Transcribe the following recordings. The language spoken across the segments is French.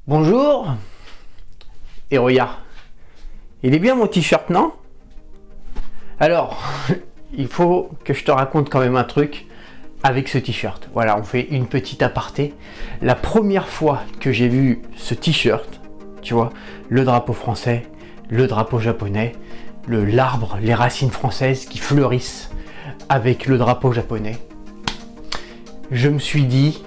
Bonjour. Et regarde, il est bien mon t-shirt, non? Alors, il faut que je te raconte quand même un truc avec ce t-shirt. Voilà, on fait une petite aparté. La première fois que j'ai vu ce t-shirt, tu vois, le drapeau français, le drapeau japonais, l'arbre, les racines françaises qui fleurissent avec le drapeau japonais, je me suis dit,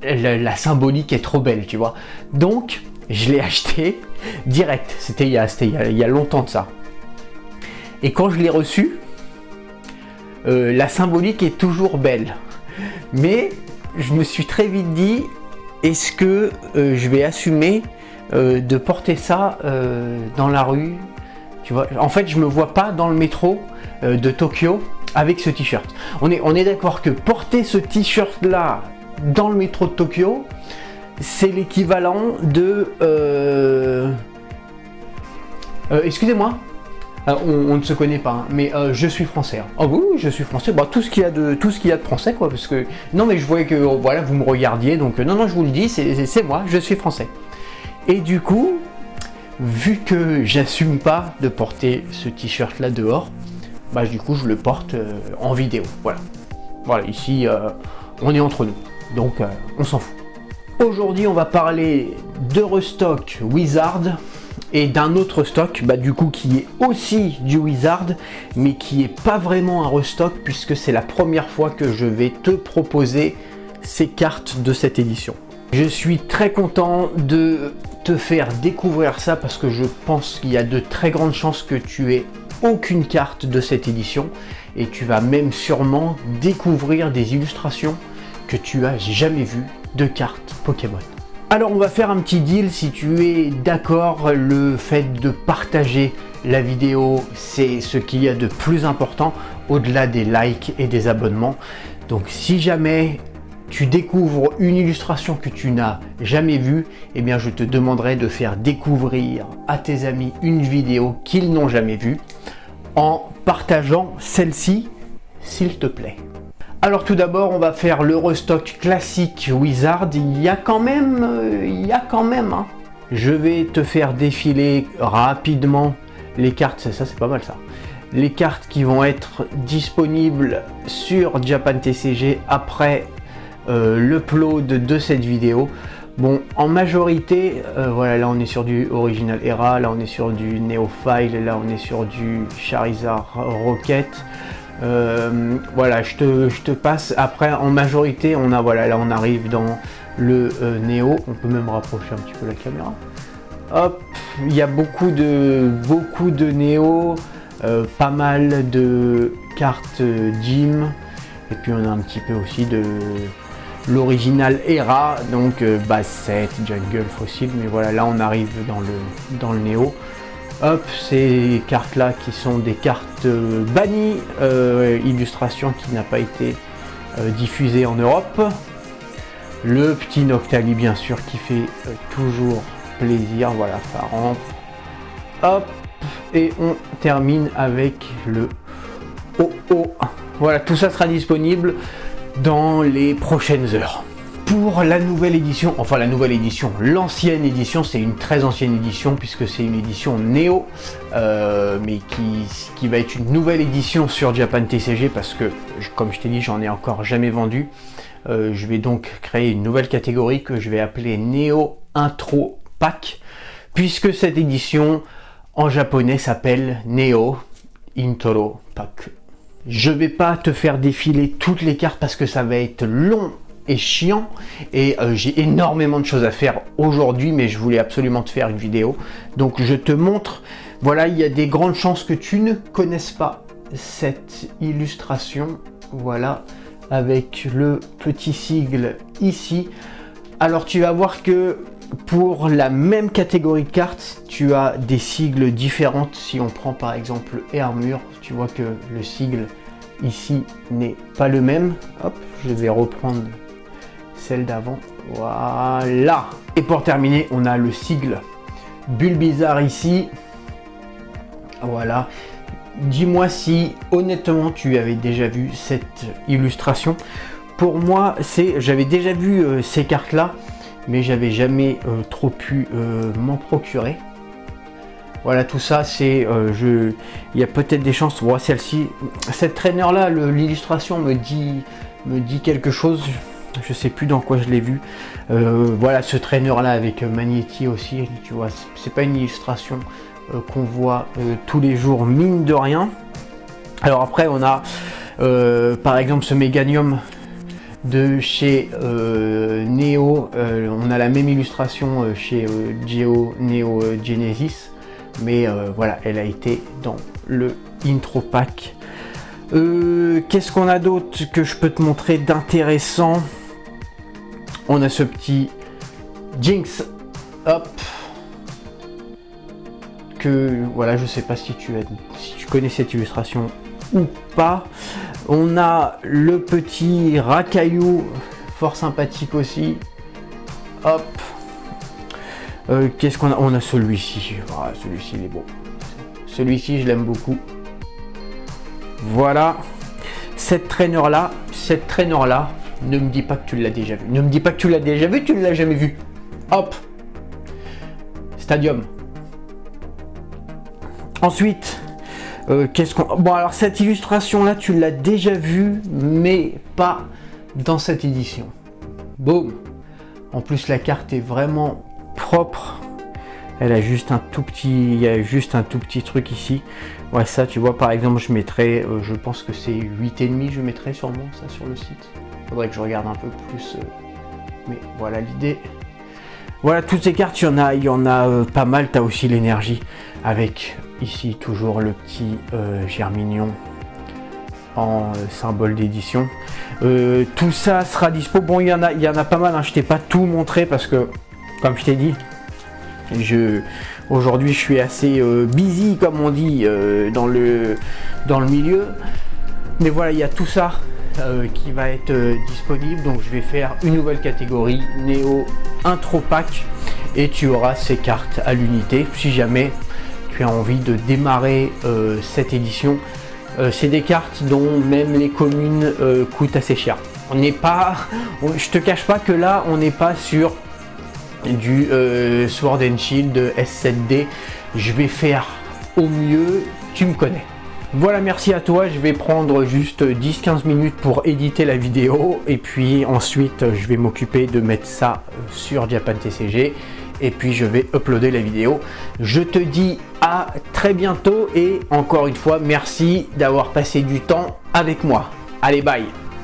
la symbolique est trop belle, tu vois. Donc, je l'ai acheté direct. C'était il y a longtemps de ça. Et quand je l'ai reçu, la symbolique est toujours belle. Mais je me suis très vite dit, est-ce que je vais assumer de porter ça dans la rue? Tu vois, en fait, je me vois pas dans le métro de Tokyo avec ce t-shirt. On est d'accord que porter ce t-shirt là dans le métro de Tokyo, c'est l'équivalent de excusez-moi, on ne se connaît pas, hein, mais je suis français. Hein. Oh oui, je suis français. Bah, tout ce qu'il y a de français, quoi. Parce que non, mais je voyais que voilà, vous me regardiez, donc non, je vous le dis, c'est moi, je suis français. Et du coup, vu que j'assume pas de porter ce t-shirt là dehors, bah du coup, je le porte en vidéo. Voilà, ici, on est entre nous, donc on s'en fout. Aujourd'hui, on va parler de restock Wizard et d'un autre stock, bah, du coup, qui est aussi du Wizard, mais qui est pas vraiment un restock puisque c'est la première fois que je vais te proposer ces cartes de cette édition. Je suis très content de te faire découvrir ça parce que je pense qu'il y a de très grandes chances que tu aies aucune carte de cette édition et tu vas même sûrement découvrir des illustrations que tu as jamais vues de cartes Pokémon. Alors on va faire un petit deal si tu es d'accord. Le fait de partager la vidéo, c'est ce qu'il y a de plus important au-delà des likes et des abonnements. Donc si jamais tu découvres une illustration que tu n'as jamais vue, eh bien je te demanderai de faire découvrir à tes amis une vidéo qu'ils n'ont jamais vue en partageant celle-ci, s'il te plaît. Alors tout d'abord, on va faire le restock classique Wizard. Il y a quand même, hein. Je vais te faire défiler rapidement les cartes. Ça c'est pas mal ça. Les cartes qui vont être disponibles sur Japan TCG après l'upload de cette vidéo. Bon, en majorité, voilà, là on est sur du Original Era, là on est sur du Neofile, là on est sur du Charizard Rocket. Voilà, je te passe. Après, en majorité, on a, voilà, là on arrive dans le Néo. On peut même rapprocher un petit peu la caméra. Hop, il y a beaucoup de Néo, pas mal de cartes Gym, et puis on a un petit peu aussi de l'original Era, donc base 7, Jungle, Fossile, mais voilà, là on arrive dans le Néo. Hop, ces cartes là qui sont des cartes bannies, illustration qui n'a pas été diffusée en Europe. Le petit Noctali bien sûr qui fait toujours plaisir, voilà, Faramp. Hop, et on termine avec le OO. Voilà, tout ça sera disponible dans les prochaines heures. Pour la nouvelle édition, enfin la nouvelle édition, l'ancienne édition, c'est une très ancienne édition puisque c'est une édition Néo, mais qui va être une nouvelle édition sur Japan TCG parce que, comme je t'ai dit, j'en ai encore jamais vendu. Je vais donc créer une nouvelle catégorie que je vais appeler Néo Intro Pack, puisque cette édition en japonais s'appelle Néo Intro Pack. Je vais pas te faire défiler toutes les cartes parce que ça va être long et chiant et j'ai énormément de choses à faire aujourd'hui, mais je voulais absolument te faire une vidéo, donc je te montre. Voilà, il y a des grandes chances que tu ne connaisses pas cette illustration, voilà, avec le petit sigle ici. Alors tu vas voir que pour la même catégorie de cartes, tu as des sigles différentes. Si on prend par exemple Armure, tu vois que le sigle ici n'est pas le même. Hop, je vais reprendre celle d'avant, voilà. Et pour terminer, on a le sigle Bulbizarre ici, voilà. Dis-moi si honnêtement tu avais déjà vu cette illustration. Pour moi, j'avais déjà vu ces cartes là, mais j'avais jamais trop pu m'en procurer. Voilà, tout ça, c'est, il y a peut-être des chances. Bon, celle-ci, cette traîner là, l'illustration me dit quelque chose. Je sais plus dans quoi je l'ai vu. Voilà, ce traîner là avec Magnetti aussi. Tu vois, c'est pas une illustration qu'on voit tous les jours, mine de rien. Alors après, on a par exemple ce Meganium de chez Neo. On a la même illustration chez Geo Neo Genesis. Mais voilà, elle a été dans le intro pack. Qu'est-ce qu'on a d'autre que je peux te montrer d'intéressant? On a ce petit Jinx, hop, que voilà, je sais pas si tu connais cette illustration ou pas. On a le petit Racaillou, fort sympathique aussi, hop. Qu'est-ce qu'on a? On a celui-ci. Voilà, celui-ci il est beau. Celui-ci je l'aime beaucoup. Voilà. Cette traîner là, ne me dis pas que tu l'as déjà vu. Ne me dis pas que tu l'as déjà vu, tu ne l'as jamais vu. Hop. Stadium. Ensuite, qu'est-ce qu'on... Bon, alors cette illustration là, tu l'as déjà vue, mais pas dans cette édition. Boum. En plus, la carte est vraiment propre. Elle a juste un tout petit, il y a juste un tout petit truc ici. Ouais, ça, tu vois, par exemple, je mettrais, je pense que c'est 8,5, je mettrais sûrement ça sur le site. Faudrait que je regarde un peu plus, mais voilà l'idée. Voilà, toutes ces cartes, il y en a pas mal. Tu as aussi l'énergie avec ici toujours le petit Germignon en symbole d'édition. Tout ça sera dispo. Bon, il y en a pas mal, hein. Je t'ai pas tout montré parce que, comme je t'ai dit, aujourd'hui je suis assez busy, comme on dit, dans le milieu. Mais voilà, il y a tout ça qui va être disponible. Donc je vais faire une nouvelle catégorie Neo Intro Pack et tu auras ces cartes à l'unité si jamais tu as envie de démarrer cette édition. C'est des cartes dont même les communes coûtent assez cher. On n'est pas, je te cache pas que là on n'est pas sur du Sword and Shield S7D. Je vais faire au mieux, tu me connais. Voilà, merci à toi. Je vais prendre juste 10-15 minutes pour éditer la vidéo et puis ensuite je vais m'occuper de mettre ça sur Japan TCG et puis je vais uploader la vidéo. Je te dis à très bientôt et encore une fois merci d'avoir passé du temps avec moi. Allez, bye.